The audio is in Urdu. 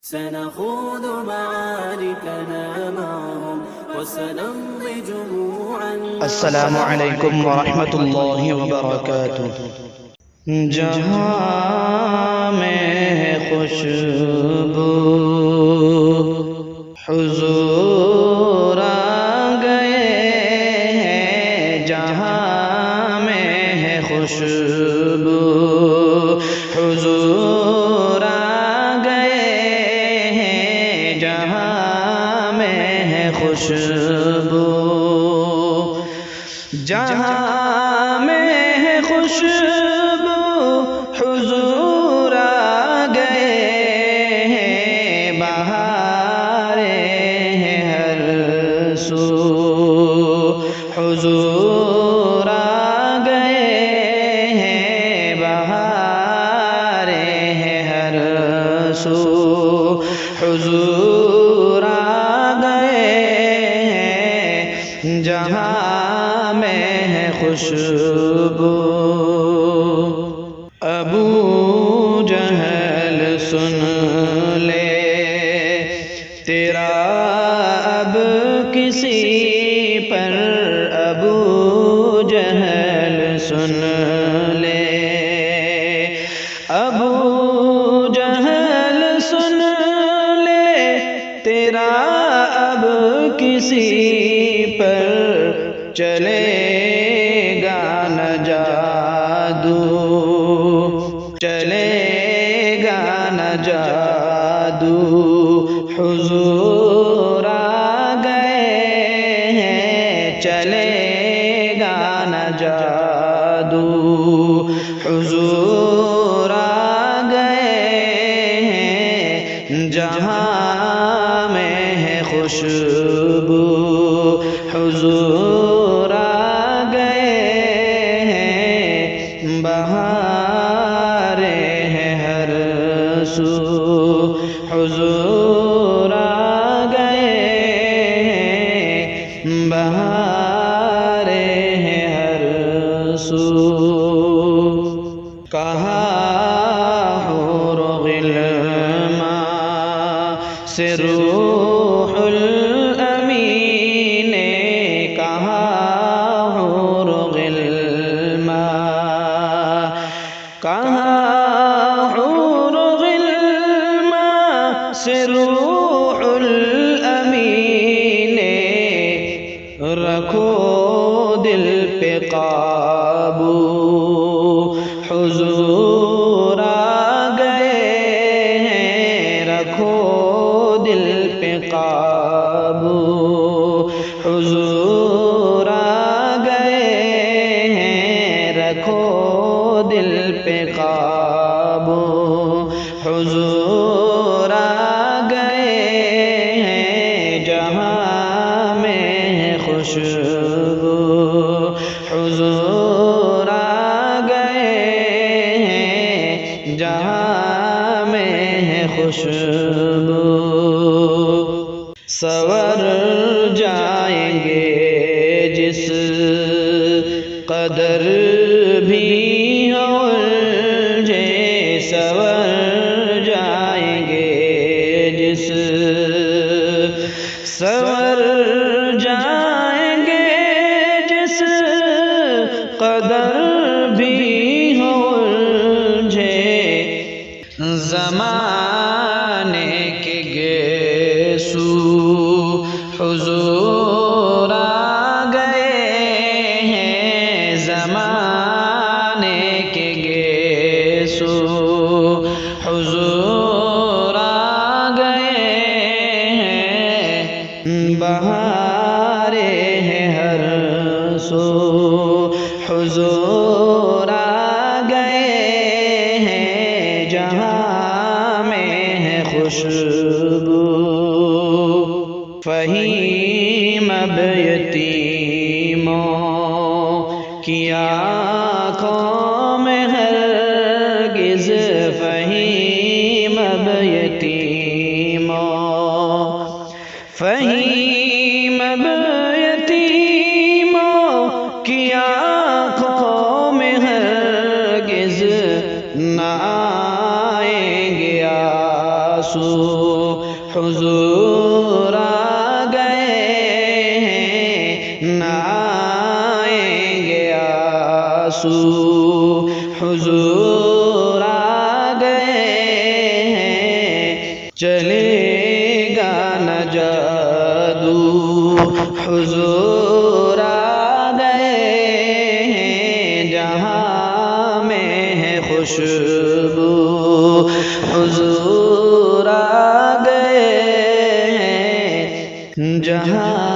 سنخوض معاركنا معهم وسنمضي جموعا. السلام علیکم ورحمۃ اللہ وبرکاتہ۔ جہاں میں خوشبو حضور آ گئے ہیں، جہاں میں ہے خوشبو حضور آ گئے ہیں، جہاں میں ہے خوشبو، جہاں میں ہے خوشبو حضور آ گئے ہیں، بہاریں ہیں ہر سو حضور آ گئے ہیں، بہاریں ہیں ہر سو حضور آ گئے ہیں، جہاں میں ہے خوشبو۔ ابو جہل سن لے تیرا اب کسی پر، ابو جہل سن لے، ابو جہل سن لے تیرا اب کسی پر چلے گا نہ جادو، چلے گا نہ جادو، حضور آ گئے ہیں، چلے گا نہ جادو، حضور آ گئے ہیں، جہاں میں ہے خوشبو حضور آ گئے ہیں، بہاریں ہیں ہر سو حضور آ گئے ہیں، بہاریں ہیں ہر سو۔ کہا حور غلمان سے روح الامین نے کہا، حور غلمان کہا، حور غلمان سے روح الامین نے رکھو دل پہ قابو، حضور آ گئے ہیں، رکھو دل پہ قابو، حضور آ گئے ہیں، رکھو دل پہ قابو، حضور آ گئے ہیں، جہاں میں ہے خوشبو حضور آ گئے ہیں، جہاں میں ہے خوشبو۔ سور جائیں گے جس قدر بھی الجھے، سور جائیں گے جس، سور جائیں گے جس قدر بھی الجھے، زمانے کے گیسو حضور آ گئے ہیں، زمانے کے گیسو حضور آ گئے ہیں، بہاریں ہیں ہر سو حضور آ گئے ہیں، جہاں میں ہے خوشبو۔ فہیم اب یتیموں کی آنکھوں میں ہرگز، فہیم اب یتیموں، فہیم اب یتیموں کی آنکھوں میں ہرگز نہ آئیں گے آنسو، حضور آ گئے ہیں نہ آئیں گے آنسو، حضور آ گئے ہیں چلے گا نہ جادو، حضور آ گئے ہیں جہاں میں ہے خوشبو، حضور آ گئے ہیں جہاں